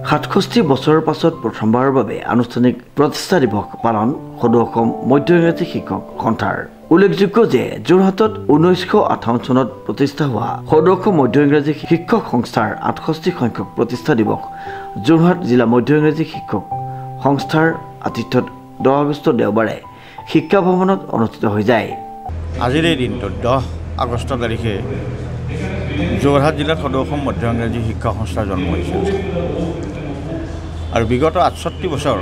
67 বছৰৰ পাছত প্ৰথমবাৰৰ বাবে আনুষ্ঠানিক প্ৰতিষ্ঠা দিৱস পালন সদৌ অসম মধ্য ইংৰাজী শিক্ষক সন্থাৰ। উল্লেখযোগ্য যে যোৰহাটত 1958 চনত প্ৰতিষ্ঠা হোৱা সদৌ অসম মধ্য ইংৰাজী শিক্ষক সংস্থাৰ 68 সংখ্যক প্ৰতিষ্ঠা দিৱস যোৰহাট জিলা মধ্য ইংৰাজী শিক্ষক সংস্থাৰ আতিথ্যত 10 আগষ্ট দেওবাৰে শিক্ষা ভৱনত অনুষ্ঠিত হৈ যায়। আজিৰ এই দিনটোত 10 আগষ্ট তাৰিখে যোৰহাট জিলাত সদৌ অসম মধ্য ইংৰাজী শিক্ষা সংস্থাৰ জন্ম হৈছিল আৰু বিগত 68 বছৰ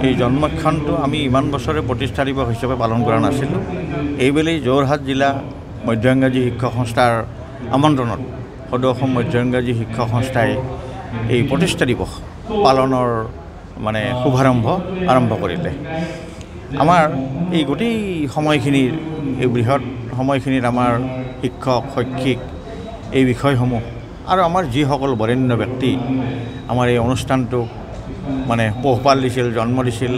এই জন্মক্ষণটো আমি ইমান বছৰে প্ৰতিষ্ঠা দিৱস হিচাপে পালন কৰা নাছিলোঁ। এইবেলি যোৰহাট জিলা মধ্য ইংৰাজী শিক্ষক সংস্থাৰ আমন্ত্ৰণত সদৌ অসম মধ্য ইংৰাজী শিক্ষক সংস্থাই এই প্ৰতিষ্ঠা দিৱস পালনৰ শুভাৰম্ভ আৰম্ভ কৰিলে। আমাৰ এই গোটেই সময়খিনিৰ এই বৃহৎ সময়খিনিত আমাৰ শিক্ষক শৈক্ষিক এই বিষয়সমূহ আৰু আমাৰ যিসকল বৰেণ্য ব্যক্তি আমাৰ এই অনুষ্ঠানটো পোহপাল দিছিল, জন্ম দিছিল,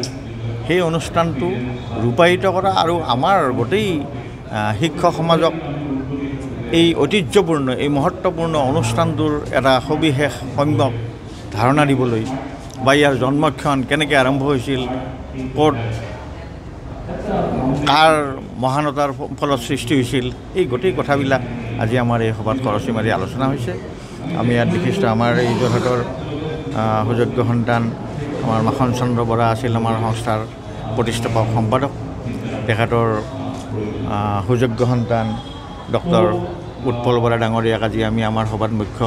সেই অনুষ্ঠানটো ৰূপায়িত কৰা আৰু আমাৰ গোটেই শিক্ষক সমাজক এই ঐতিহ্যপূৰ্ণ এই মহত্বপূৰ্ণ অনুষ্ঠানটোৰ এটা সবিশেষ সম্যক ধাৰণা দিবলৈ বা ইয়াৰ জন্মক্ষণ কেনেকৈ আৰম্ভ হৈছিল, ক'ত কাৰ মহানতাৰ ফলত সৃষ্টি হৈছিল, এই গোটেই কথাবিলাক আজি আমাৰ এই সভাত খৰচি মাৰি আলোচনা হৈছে। আমি ইয়াত বিশিষ্ট আমাৰ এই যোৰহাটৰ সুযোগ্য সন্তান আমাৰ মাখন চন্দ্ৰ বৰা আছিল আমাৰ সংস্থাৰ প্ৰতিষ্ঠাপক সম্পাদক। তেখেতৰ সুযোগ্য সন্তান ডক্টৰ উৎপল বৰা ডাঙৰীয়াক আজি আমি আমাৰ সভাত মুখ্য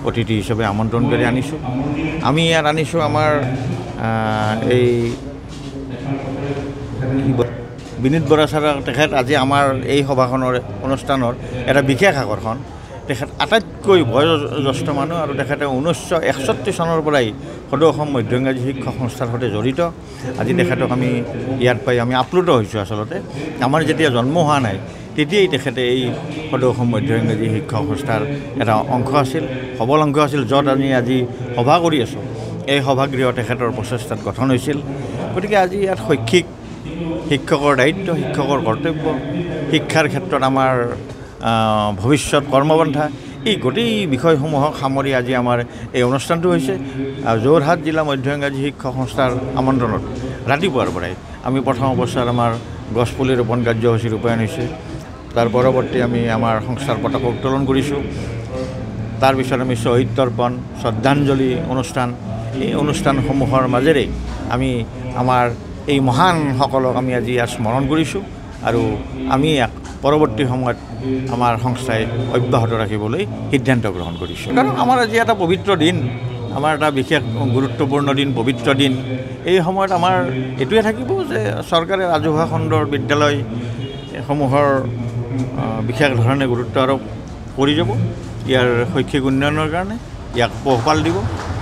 অতিথি হিচাপে আমন্ত্ৰণ কৰি আনিছোঁ। আমি ইয়াত আনিছোঁ আমাৰ এই বিনীত বৰা ছাৰ। তেখেত আজি আমাৰ এই সভাখনৰ অনুষ্ঠানৰ এটা বিশেষ আকৰ্ষণ। তেখেত আটাইতকৈ বয়োজ্যেষ্ঠ মানুহ আৰু তেখেতে 1961 চনৰ পৰাই সদৌ অসম মধ্য ইংৰাজী শিক্ষক সংস্থাৰ সৈতে জড়িত। আজি তেখেতক আমি ইয়াত পাই আমি আপ্লুত হৈছোঁ। আচলতে আমাৰ যেতিয়া জন্ম হোৱা নাই তেতিয়াই তেখেতে এই সদৌ অসম মধ্য ইংৰাজী শিক্ষক সংস্থাৰ এটা অংশ আছিল, সবল অংশ আছিল, য'ত আমি আজি সভা কৰি আছোঁ। এই সভাগৃহ তেখেতৰ প্ৰচেষ্টাত গঠন হৈছিল। গতিকে আজি ইয়াত শৈক্ষিক শিক্ষকৰ দায়িত্ব, শিক্ষকৰ কৰ্তব্য, শিক্ষাৰ ক্ষেত্ৰত আমাৰ ভৱিষ্যত কৰ্মপন্থা, এই গোটেই বিষয়সমূহক সামৰি আজি আমাৰ এই অনুষ্ঠানটো হৈছে। যোৰহাট জিলা মধ্য ইংৰাজী শিক্ষক সংস্থাৰ আমন্ত্ৰণত ৰাতিপুৱাৰ পৰাই আমি প্ৰথম অৱস্থাত আমাৰ গছপুলি ৰোপণ কাৰ্যসূচী ৰূপায়ণ হৈছে। তাৰ পৰৱৰ্তী আমি আমাৰ সংস্থাৰ পতাকা উত্তোলন কৰিছোঁ। তাৰপিছত আমি শ্বহীদ তৰ্পণ, শ্ৰদ্ধাঞ্জলি অনুষ্ঠান, এই অনুষ্ঠানসমূহৰ মাজেৰে আমি আমাৰ এই মহানসকলক আমি আজি ইয়াত স্মৰণ কৰিছোঁ আৰু আমি ইয়াক পৰৱৰ্তী সময়ত আমাৰ সংস্থাই অব্যাহত ৰাখিবলৈ সিদ্ধান্ত গ্ৰহণ কৰিছোঁ। কাৰণ আমাৰ আজি এটা পবিত্ৰ দিন, আমাৰ এটা বিশেষ গুৰুত্বপূৰ্ণ দিন, পবিত্ৰ দিন। এই সময়ত আমাৰ এইটোৱে থাকিব যে চৰকাৰে ৰাজহুৱা খণ্ডৰ বিদ্যালয়সমূহৰ বিশেষ ধৰণে গুৰুত্ব আৰোপ কৰি যাব, ইয়াৰ শৈক্ষিক উন্নয়নৰ কাৰণে ইয়াক পোহপাল দিব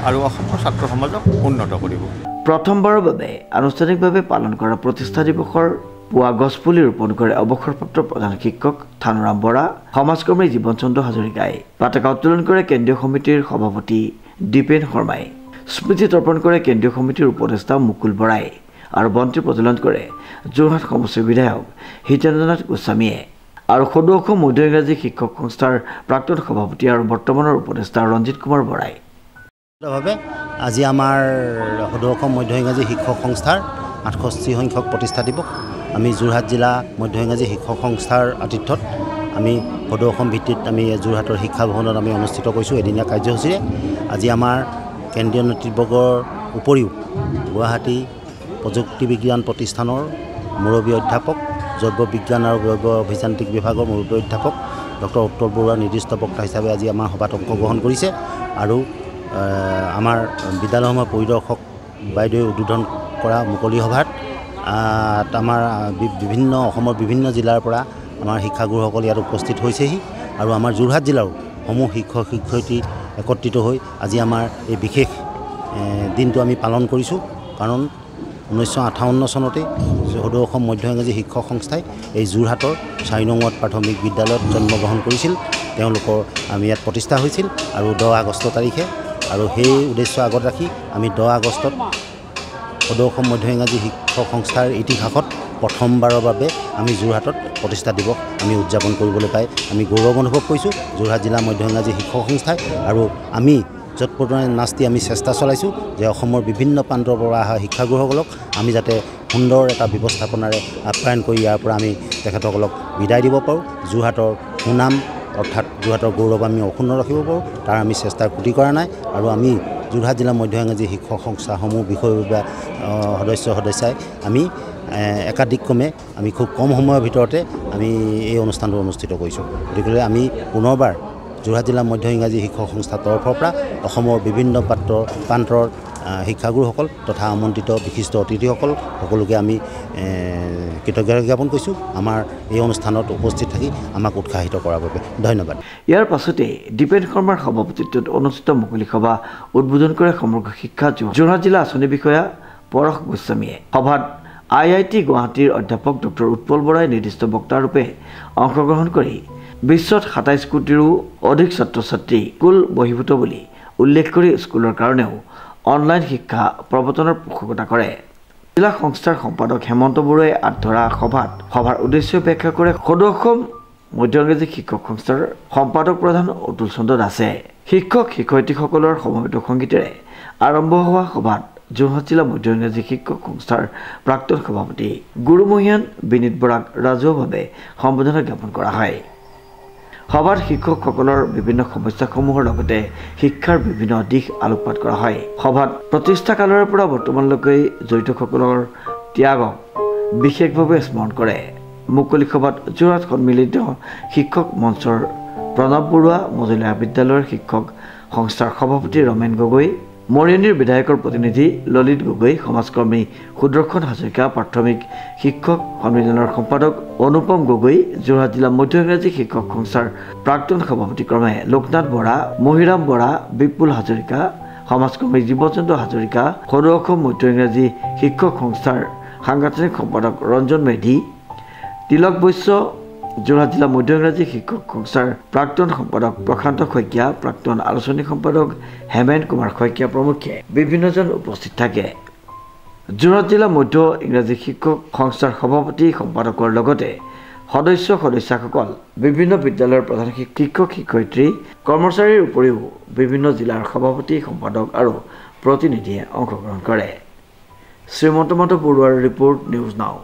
আৰু অসমৰ ছাত্ৰ সমাজক উন্নত কৰিব। প্ৰথমবাৰৰ বাবে আনুষ্ঠানিকভাৱে পালন কৰা প্ৰতিষ্ঠা দিৱসৰ পুৱা গছপুলি ৰোপণ কৰে অৱসৰপ্ৰাপ্ত প্ৰধান শিক্ষক থানুৰাম বৰা, সমাজকৰ্মী জীৱন চন্দ্ৰ হাজৰিকাই। পতাকা উত্তোলন কৰে কেন্দ্ৰীয় সমিতিৰ সভাপতি দীপেন শৰ্মাই। স্মৃতি তৰ্পণ কৰে কেন্দ্ৰীয় সমিতিৰ উপদেষ্টা মুকুল বৰাই আৰু বন্তি প্ৰজ্বলন কৰে যোৰহাট সমষ্টিৰ বিধায়ক হিতেন্দ্ৰনাথ গোস্বামীয়ে। আৰু সদৌ অসম মধ্য ইংৰাজী শিক্ষক সংস্থাৰ প্ৰাক্তন সভাপতি আৰু বৰ্তমানৰ উপদেষ্টা ৰঞ্জিত কুমাৰ বৰাই। আজি আমাৰ সদৌ অসম মধ্য ইংৰাজী শিক্ষক সংস্থাৰ 68 সংখ্যক প্ৰতিষ্ঠা দিৱস আমি যোৰহাট জিলা মধ্য ইংৰাজী শিক্ষক সংস্থাৰ আতিথ্যত আমি সদৌ অসম ভিত্তিত আমি যোৰহাটৰ শিক্ষা ভৱনত আমি অনুষ্ঠিত কৰিছোঁ এদিনীয়া কাৰ্যসূচীৰে। আজি আমাৰ কেন্দ্ৰীয় নেতৃবৰ্গৰ উপৰিও গুৱাহাটী প্ৰযুক্তি বিজ্ঞান প্ৰতিষ্ঠানৰ মুৰব্বী অধ্যাপক, জৈৱ বিজ্ঞান আৰু জৈৱ অভিযান্ত্ৰিক বিভাগৰ মুৰব্বী অধ্যাপক ডক্টৰ উত্তল বৰুৱা নিৰ্দিষ্ট বক্তা হিচাপে আজি আমাৰ সভাত অংশগ্ৰহণ কৰিছে আৰু আমাৰ বিদ্যালয়সমূহৰ পৰিদৰ্শক বাইদেৱে উদ্বোধন কৰা মুকলি সভাত আমাৰ অসমৰ বিভিন্ন জিলাৰ পৰা আমাৰ শিক্ষাগুৰুসকল ইয়াত উপস্থিত হৈছেহি আৰু আমাৰ যোৰহাট জিলাৰো সমূহ শিক্ষক শিক্ষয়িত্ৰী একত্ৰিত হৈ আজি আমাৰ এই বিশেষ দিনটো আমি পালন কৰিছোঁ। কাৰণ 1958 চনতে সদৌ অসম মধ্য ইংৰাজী শিক্ষক সংস্থাই এই যোৰহাটৰ 4 নং ৱাৰ্ড প্ৰাথমিক বিদ্যালয়ত জন্মগ্ৰহণ কৰিছিল। তেওঁলোকৰ আমি ইয়াত প্ৰতিষ্ঠা হৈছিল আৰু 10 আগষ্ট তাৰিখে, আৰু সেই উদ্দেশ্য আগত ৰাখি আমি 10 আগষ্টত সদৌ অসম মধ্য ইংৰাজী শিক্ষক সংস্থাৰ ইতিহাসত প্ৰথমবাৰৰ বাবে আমি যোৰহাটত প্ৰতিষ্ঠা দিৱস আমি উদযাপন কৰিবলৈ পাই আমি গৌৰৱ অনুভৱ কৰিছোঁ যোৰহাট জিলা মধ্য ইংৰাজী শিক্ষক সংস্থাই। আৰু আমি যৎপৰোনাস্তি নাস্তি আমি চেষ্টা চলাইছোঁ যে অসমৰ বিভিন্ন প্ৰান্তৰ পৰা অহা শিক্ষাগুৰুসকলক আমি যাতে সুন্দৰ এটা ব্যৱস্থাপনাৰে আপ্যায়ন কৰি ইয়াৰ পৰা আমি তেখেতসকলক বিদায় দিব পাৰোঁ। যোৰহাটৰ সুনাম অৰ্থাৎ যোৰহাটৰ গৌৰৱ আমি অক্ষুণ্ণ ৰাখিব পাৰোঁ, তাৰ আমি চেষ্টা ক্ৰুটি কৰা নাই। আৰু আমি যোৰহাট জিলা মধ্য ইংৰাজী শিক্ষক সংস্থাসমূহ বিষয়ববীয়া সদস্যাই আমি একাধিক্ৰমে আমি খুব কম সময়ৰ ভিতৰতে আমি এই অনুষ্ঠানটো অনুষ্ঠিত কৰিছোঁ। গতিকে আমি পুনৰবাৰ যোৰহাট জিলা মধ্য ইংৰাজী শিক্ষক সংস্থাৰ তৰফৰ পৰা অসমৰ বিভিন্ন প্ৰান্তৰ শিক্ষাগুৰুসকল তথা আমন্ত্ৰিত বিশিষ্ট অতিথিসকল সকলোকে আমি কৃতজ্ঞতা জ্ঞাপন কৰিছোঁ আমাৰ এই অনুষ্ঠানত উপস্থিত থাকি আমাক উৎসাহিত কৰাৰ বাবে। ধন্যবাদ। ইয়াৰ পাছতে দীপেন শৰ্মাৰ সভাপতিত্বত অনুষ্ঠিত মুকলি সভা উদ্বোধন কৰে সমগ্ৰ শিক্ষা যোৰহাট জিলা আঁচনি বিষয়া পৰশ গোস্বামীয়ে। সভাত IIT গুৱাহাটীৰ অধ্যাপক ডক্টৰ উৎপল বৰাই নিৰ্দিষ্ট বক্তাৰূপে অংশগ্ৰহণ কৰি বিশ্বত 27 কোটিৰো অধিক ছাত্ৰ ছাত্ৰী স্কুল বহিভূত বুলি উল্লেখ কৰি স্কুলৰ কাৰণেও অনলাইন শিক্ষা প্ৰৱৰ্তনৰ পোষকতা কৰে। জিলা সংস্থাৰ সম্পাদক হেমন্ত বৰুৱাই আগধৰা সভাৰ উদ্দেশ্য ব্যাখ্যা কৰে সদৌ অসম মধ্য ইংৰাজী শিক্ষক সংস্থাৰ সম্পাদক প্ৰধান অতুল চন্দ্ৰ দাসে। শিক্ষক শিক্ষয়িত্ৰীসকলৰ সমবেত সংগীতেৰে আৰম্ভ হোৱা সভাত যোৰহাট জিলা মধ্য ইংৰাজী শিক্ষক সংস্থাৰ প্ৰাক্তন সভাপতি গুৰুমহীয়ান বিনীত বৰাক ৰাজহুৱাভাৱে সম্বোধনা জ্ঞাপন কৰা হয়। সভাত শিক্ষকসকলৰ বিভিন্ন সমস্যাসমূহৰ লগতে শিক্ষাৰ বিভিন্ন দিশ আলোকপাত কৰা হয়। সভাত প্ৰতিষ্ঠা কালৰে পৰা বৰ্তমানলৈকে জড়িতসকলৰ ত্যাগক বিশেষভাৱে স্মৰণ কৰে। মুকলি সভাত যোৰহাট সন্মিলিত শিক্ষক মঞ্চৰ প্ৰণৱ বৰুৱা, মজলীয়া বিদ্যালয়ৰ শিক্ষক সংস্থাৰ সভাপতি ৰমেন গগৈ, মৰিয়নিৰ বিধায়কৰ প্ৰতিনিধি ললিত গগৈ, সমাজকৰ্মী সুদৰ্শন হাজৰিকা, প্ৰাথমিক শিক্ষক সন্মিলনৰ সম্পাদক অনুপম গগৈ, যোৰহাট জিলা মধ্য ইংৰাজী শিক্ষক সংস্থাৰ প্ৰাক্তন সভাপতি ক্ৰমে লোকনাথ বৰা, মহিৰাম বৰা, বিপুল হাজৰিকা, সমাজকৰ্মী জীৱচন্দ্ৰ হাজৰিকা, সদৌ অসম মধ্য ইংৰাজী শিক্ষক সংস্থাৰ সাংগঠনিক সম্পাদক ৰঞ্জন মেধি, তিলক বৈশ্য, যোৰহাট জিলা মধ্য ইংৰাজী শিক্ষক সংস্থাৰ প্ৰাক্তন সম্পাদক প্ৰশান্ত শইকীয়া, প্ৰাক্তন আলোচনী সম্পাদক হেমেন কুমাৰ শইকীয়া প্ৰমুখ্যে বিভিন্নজন উপস্থিত থাকে। যোৰহাট জিলা মধ্য ইংৰাজী শিক্ষক সংস্থাৰ সভাপতি সম্পাদকৰ লগতে সদস্যাসকল বিভিন্ন বিদ্যালয়ৰ প্ৰধান শিক্ষক শিক্ষয়িত্ৰী কৰ্মচাৰীৰ উপৰিও বিভিন্ন জিলাৰ সভাপতি সম্পাদক আৰু প্ৰতিনিধিয়ে অংশগ্ৰহণ কৰে। শ্ৰীমন্ত বৰুৱাৰ ৰিপৰ্ট, নিউজ নাও।